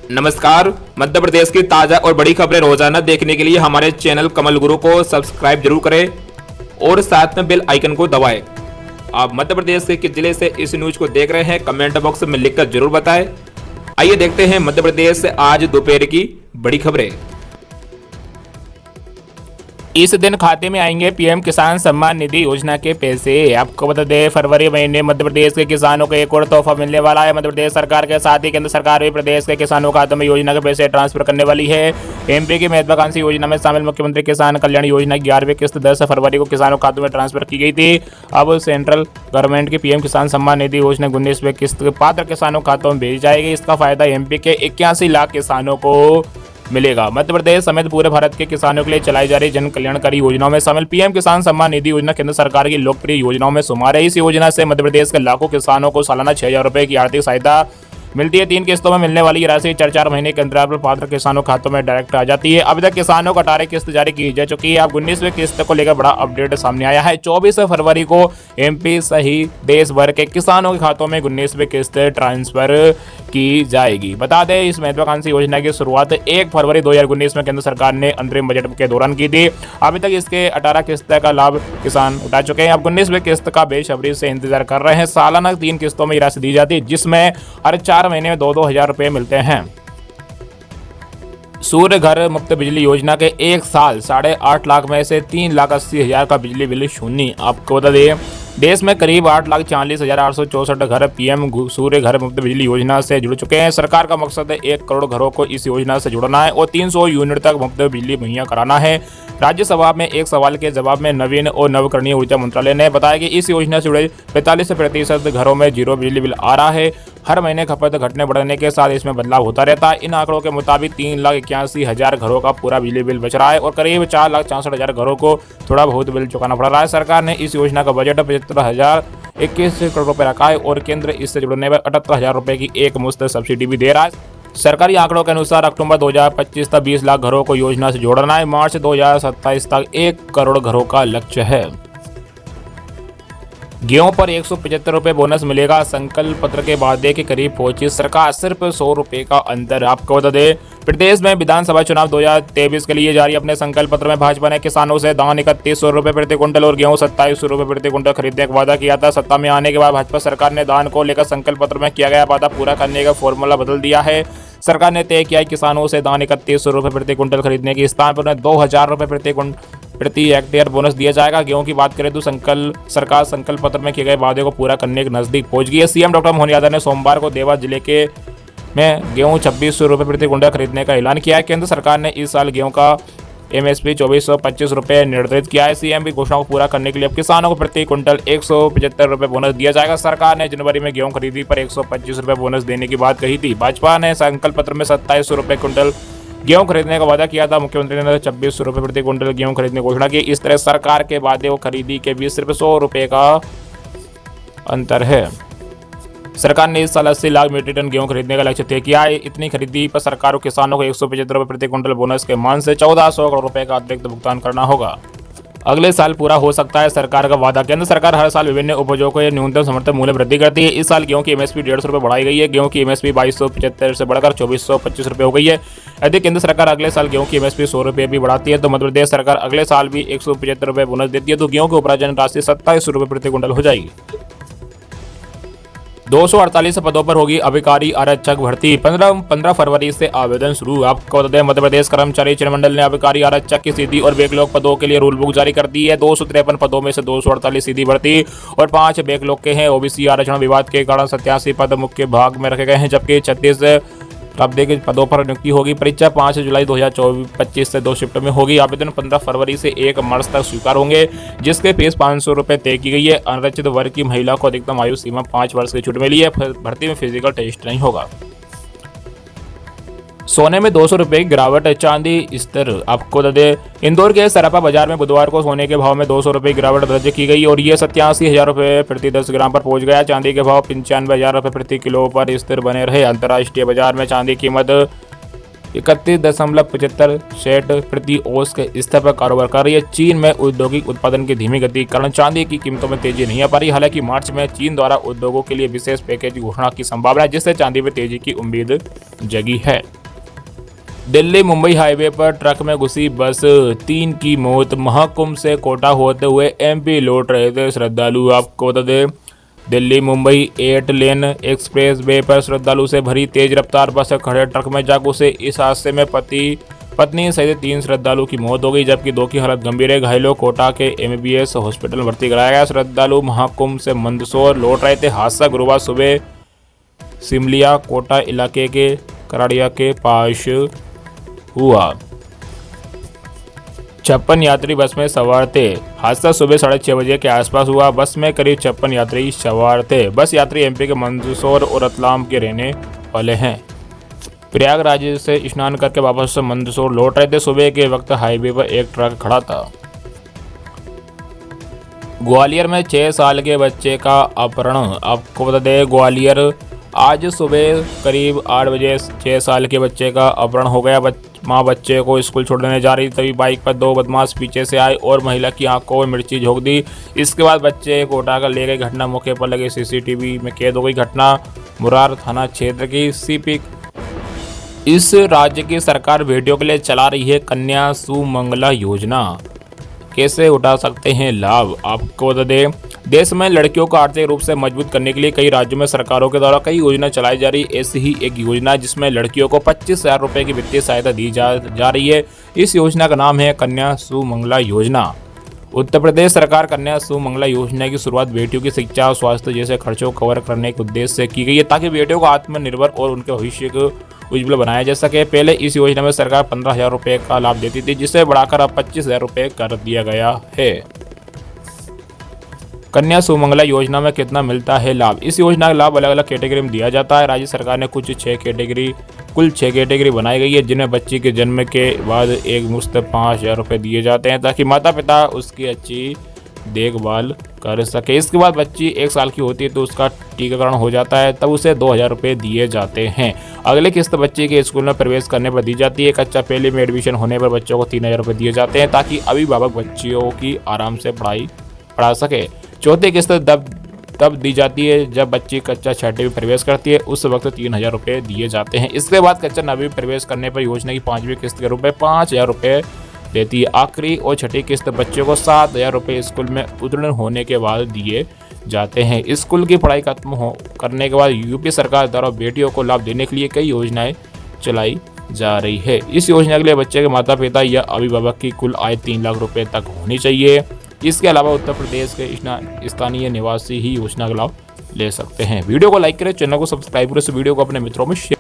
नमस्कार। मध्य प्रदेश की ताज़ा और बड़ी खबरें रोजाना देखने के लिए हमारे चैनल कमल गुरु को सब्सक्राइब जरूर करें और साथ में बेल आइकन को दबाएं। आप मध्य प्रदेश के किस जिले से इस न्यूज को देख रहे हैं कमेंट बॉक्स में लिखकर जरूर बताएं। आइए देखते हैं मध्य प्रदेश से आज दोपहर की बड़ी खबरें। इस दिन खाते में आएंगे पीएम किसान सम्मान निधि योजना के पैसे। आपको बता दें, फरवरी महीने मध्य प्रदेश के किसानों को एक और तोहफा मिलने वाला है। मध्य प्रदेश सरकार के साथ ही केंद्र सरकार भी प्रदेश के किसानों के खातों में योजना के पैसे ट्रांसफर करने वाली है। एमपी की महत्वाकांक्षी योजना में शामिल मुख्यमंत्री किसान कल्याण योजना की 11वीं किस्त 10 फरवरी को किसानों के खातों में ट्रांसफर की गई थी। अब सेंट्रल गवर्नमेंट की पीएम किसान सम्मान निधि योजना 19वीं किस्त पात्र किसानों के खातों में भेजी जाएगी। इसका फायदा एमपी के 81 लाख किसानों को मिलेगा। मध्य प्रदेश समेत पूरे भारत के किसानों के लिए चलाई जा रही जन कल्याणकारी योजनाओं में शामिल पीएम किसान सम्मान निधि योजना केंद्र सरकार की लोकप्रिय योजनाओं में शुमार है। इस योजना से मध्य प्रदेश के लाखों किसानों को सालाना 6,000 रुपए की आर्थिक सहायता मिलती है। 3 किस्तों में मिलने वाली राशि 4 महीने के अंतराल पर पात्र किसानों के खातों में डायरेक्ट आ जाती है। अभी तक किसानों को 18 किस्त जारी की जा चुकी है। अब 19वीं किस्त को लेकर बड़ा अपडेट सामने आया है। 24 फरवरी को एमपी सहित देश भर के किसानों के खातों में 19वीं किस्त ट्रांसफर की जाएगी। बता दें, इस महत्वाकांक्षी योजना की शुरुआत 1 फरवरी 2019 में केंद्र सरकार ने अंतरिम बजट के दौरान की थी। अभी तक इसके 18 किस्त का लाभ किसान उठा चुके हैं। अब 19वीं किस्त का बेसब्री से इंतजार कर रहे हैं। सालाना 3 किस्तों में राशि दी जाती है, जिसमें हर 4 महीने में 2-2 हज़ार रुपए मिलते हैं। सूर्य घर मुफ्त बिजली योजना के 1 साल 8.5 लाख में से 3,80,000 का बिजली बिल शून्य। आपको बता दें, देश में करीब 8,40,864 घर पीएम सूर्य घर मुफ्त बिजली योजना से जुड़ चुके हैं। सरकार का मकसद है 1 करोड़ घरों को इस योजना से जुड़ना है और 300 यूनिट तक मुफ्त बिजली मुहैया कराना है। राज्यसभा में एक सवाल के जवाब में नवीन और नवकरणीय ऊर्जा मंत्रालय ने बताया कि इस योजना से जुड़े 45% घरों में जीरो बिजली बिल आ रहा है। हर महीने खपत घटने बढ़ने के साथ इसमें बदलाव होता रहता है। इन आंकड़ों के मुताबिक 3,81,000 घरों का पूरा बिजली बिल बच रहा है और करीब 4,64,000 घरों को थोड़ा बहुत बिल चुकाना पड़ रहा है। सरकार ने इस योजना का बजट 75,021 करोड़ रुपए रखा है और केंद्र इससे जुड़ने में 78,000 रुपए की एक मुफ्त सब्सिडी भी दे रहा है। सरकारी आंकड़ों के अनुसार अक्टूबर 2025 तक 20 लाख घरों को योजना से जोड़ना है। मार्च 2027 तक 1 करोड़ घरों का लक्ष्य है। गेहूं पर 175 रुपए बोनस मिलेगा। संकल्प पत्र के वादे के करीब पहुंची सरकार, सिर्फ 100 रुपए का अंतर। आपको बता दें, प्रदेश में विधानसभा चुनाव 2023 के लिए जारी अपने संकल्प पत्र में भाजपा ने किसानों से धान 3100 रुपए प्रति क्विंटल और गेहूं 2700 रुपए प्रति क्विंटल खरीदने का वादा किया था। सत्ता में आने के बाद भाजपा सरकार ने धान को लेकर संकल्प पत्र में किया गया वादा पूरा करने का फॉर्मूला बदल दिया है। सरकार ने तय किया किसानों से धान 3100 रुपए प्रति क्विंटल खरीदने के स्थान पर 2,000 रुपए प्रति हेक्टेयर बोनस दिया जाएगा। गेहूं की बात करें तो सरकार संकल्प पत्र में किए गए वादे को पूरा करने के नजदीक पहुंच गई है। सीएम डॉक्टर मोहन यादव ने सोमवार को देवास जिले के में गेहूं 2600 रुपए प्रति क्विंटल खरीदने का ऐलान किया है। केंद्र सरकार ने इस साल गेहूं का एमएसपी 2425 रुपए निर्धारित किया है। सीएम की घोषणा को पूरा करने के लिए अब किसानों को प्रति क्विंटल 175 रुपए बोनस दिया जाएगा। सरकार ने जनवरी में गेहूं खरीदी पर 125 रुपए बोनस देने की बात कही थी। भाजपा ने संकल्प पत्र में 2700 रुपए क्विंटल गेहूं खरीदने का वादा किया था। मुख्यमंत्री ने 2600 रुपए प्रति क्विंटल गेहूं खरीदने की घोषणा की। इस तरह सरकार के वादे और खरीदी के बीच सिर्फ 100 रुपए का अंतर है। सरकार ने इस साल 80 लाख मीट्रिक टन गेहूं खरीदने का लक्ष्य तय किया है। इतनी खरीदी पर सरकार को किसानों को 175 रुपए प्रति क्विंटल बोनस के मान से 1400 करोड़ रुपए का अतिरिक्त भुगतान करना होगा। अगले साल पूरा हो सकता है सरकार का वादा। केंद्र सरकार हर साल विभिन्न उपजों को न्यूनतम समर्थन मूल्य वृद्धि करती है। इस साल गेहूं की एमएसपी 150 रुपए बढ़ाई गई है। गेहूं की एमएसपी 2275 से बढ़कर 2425 रुपए हो गई है। यदि केंद्र सरकार अगले साल गेहूं की एमएसपी 100 रुपए भी बढ़ाती है तो मध्य प्रदेश सरकार अगले साल भी 175 रुपए बोनस देती है तो गेहूं की उपार्जन राशि 2700 रुपए प्रति क्विंटल हो जाएगी। 248 पदों पर होगी अभिकारी आरक्षक भर्ती। 15 फरवरी से आवेदन शुरू। आपको बता दें, मध्य प्रदेश कर्मचारी चयन मंडल ने अभिकारी आरक्षक की सीधी और बैकलॉग पदों के लिए रूल बुक जारी कर दी है। 253 पदों में से 248 सीधी भर्ती और 5 बैकलॉग के हैं। ओबीसी आरक्षण विवाद के कारण 87 पद मुख्य भाग में रखे गए हैं, जबकि 36 प्राप्त के पदों पर नियुक्ति होगी। परीक्षा 5 जुलाई 2025 से 2 शिफ्ट में होगी। आवेदन 15 फरवरी से 1 मार्च तक स्वीकार होंगे, जिसके फीस 500 रुपए तय की गई है। अनारक्षित वर्ग की महिला को अधिकतम आयु सीमा 5 वर्ष की छूट मिली है। भर्ती में फिजिकल टेस्ट नहीं होगा। सोने में 200 रुपए की गिरावट, चांदी स्थिर। आपको बता दें, इंदौर के सराफा बाजार में बुधवार को सोने के भाव में 200 रुपए की गिरावट दर्ज की गई और ये 87,000 रुपए प्रति 10 ग्राम पर पहुंच गया। चांदी के भाव 95,000 रुपए प्रति किलो पर स्थिर बने रहे। अंतर्राष्ट्रीय बाजार में चांदी की कीमत 31.75 सेंट प्रति औंस के स्तर पर कारोबार कर रही है। चीन में औद्योगिक उत्पादन की धीमी गति के कारण चांदी की कीमतों में तेजी नहीं आ पा रही। हालांकि मार्च में चीन द्वारा उद्योगों के लिए विशेष पैकेज की घोषणा की संभावना है, जिससे चांदी में तेजी की उम्मीद जगी है। दिल्ली मुंबई हाईवे पर ट्रक में घुसी बस, 3 की मौत। महाकुंभ से कोटा होते हुए एमपी लौट रहे थे श्रद्धालु। आपको बता दें, दिल्ली मुंबई 8 लेन एक्सप्रेस वे पर श्रद्धालु से भरी तेज रफ्तार बस खड़े ट्रक में जा घुसे। इस हादसे में पति पत्नी सहित 3 श्रद्धालु की मौत हो गई, जबकि 2 की हालत गंभीर है। घायलों कोटा के एमबीबीएस हॉस्पिटल में भर्ती कराया गया। श्रद्धालु महाकुंभ से मंदसौर लौट रहे थे। हादसा गुरुवार सुबह सिमलिया कोटा इलाके के कराड़िया के पास हुआ। 56 यात्री बस में सवार थे। हादसा सुबह 6:30 बजे के आसपास हुआ। बस में करीब 56 यात्री सवार थे। बस यात्री एमपी के मंदसौर और रतलाम के रहने वाले हैं। प्रयागराज से स्नान करके वापस से मंदसौर लौट रहे थे। सुबह के वक्त हाईवे पर एक ट्रक खड़ा था। ग्वालियर में 6 साल के बच्चे का अपहरण। आपको बता दें, ग्वालियर आज सुबह करीब 8 बजे 6 साल के बच्चे का अपहरण हो गया। माँ बच्चे को स्कूल छोड़ने जा रही, तभी बाइक पर 2 बदमाश पीछे से आए और महिला की आंखों में मिर्ची झोंक दी। इसके बाद बच्चे को उठाकर ले गए। घटना मौके पर लगे सीसीटीवी में कैद हो गई। घटना मुरार थाना क्षेत्र की सीपी। इस राज्य की सरकार बेटियों के लिए चला रही है कन्या सुमंगला योजना। कैसे उठा सकते हैं लाभ? आपको बता दें, देश में लड़कियों को आर्थिक रूप से मजबूत करने के लिए कई राज्यों में सरकारों के द्वारा कई योजना चलाई जा रही है। ऐसी ही एक योजना जिसमें लड़कियों को 25,000 रुपये की वित्तीय सहायता दी जा रही है। इस योजना का नाम है कन्या सुमंगला योजना। उत्तर प्रदेश सरकार कन्या सुमंगला योजना की शुरुआत बेटियों की शिक्षा और स्वास्थ्य जैसे खर्चों को कवर करने के उद्देश्य से की गई है, ताकि बेटियों को आत्मनिर्भर और उनके भविष्य को उज्ज्वल बनाया जा सके। पहले इस योजना में सरकार 15,000 रुपये का लाभ देती थी, जिसे बढ़ाकर अब 25,000 रुपये कर दिया गया है। कन्या सुमंगला योजना में कितना मिलता है लाभ? इस योजना का लाभ अलग अलग कैटेगरी में दिया जाता है। राज्य सरकार ने कुल 6 कैटेगरी बनाई गई है, जिनमें बच्ची के जन्म के बाद एक मुश्त 5,000 रुपये दिए जाते हैं, ताकि माता पिता उसकी अच्छी देखभाल कर सके। इसके बाद बच्ची 1 साल की होती है तो उसका टीकाकरण हो जाता है, तब उसे 2,000 रुपये दिए जाते हैं। अगले किस्त बच्चे के स्कूल में प्रवेश करने पर दी जाती है। कच्चा पहले में एडमिशन होने पर बच्चों को 3,000 रुपये दिए जाते हैं, ताकि अभिभावक बच्चियों की आराम से पढ़ा सके। चौथी किस्त तब दी जाती है जब बच्ची कच्चा 6वीं में प्रवेश करती है, उस वक्त 3,000 रुपये दिए जाते हैं। इसके बाद कच्चा 9वीं में प्रवेश करने पर योजना की 5वीं किस्त के रूप में 5,000 रुपये देती है। आखिरी और 6ठी किस्त बच्चों को 7,000 रुपये स्कूल में उत्तीर्ण होने के बाद दिए जाते हैं। स्कूल की पढ़ाई खत्म करने के बाद यूपी सरकार द्वारा बेटियों को लाभ देने के लिए कई योजनाएं चलाई जा रही है। इस योजना के लिए बच्चे के माता पिता या अभिभावक की कुल आय 3 लाख रुपये तक होनी चाहिए। इसके अलावा उत्तर प्रदेश के स्थानीय निवासी ही योजना का लाभ ले सकते हैं। वीडियो को लाइक करें, चैनल को सब्सक्राइब करें, इस वीडियो को अपने मित्रों में शेयर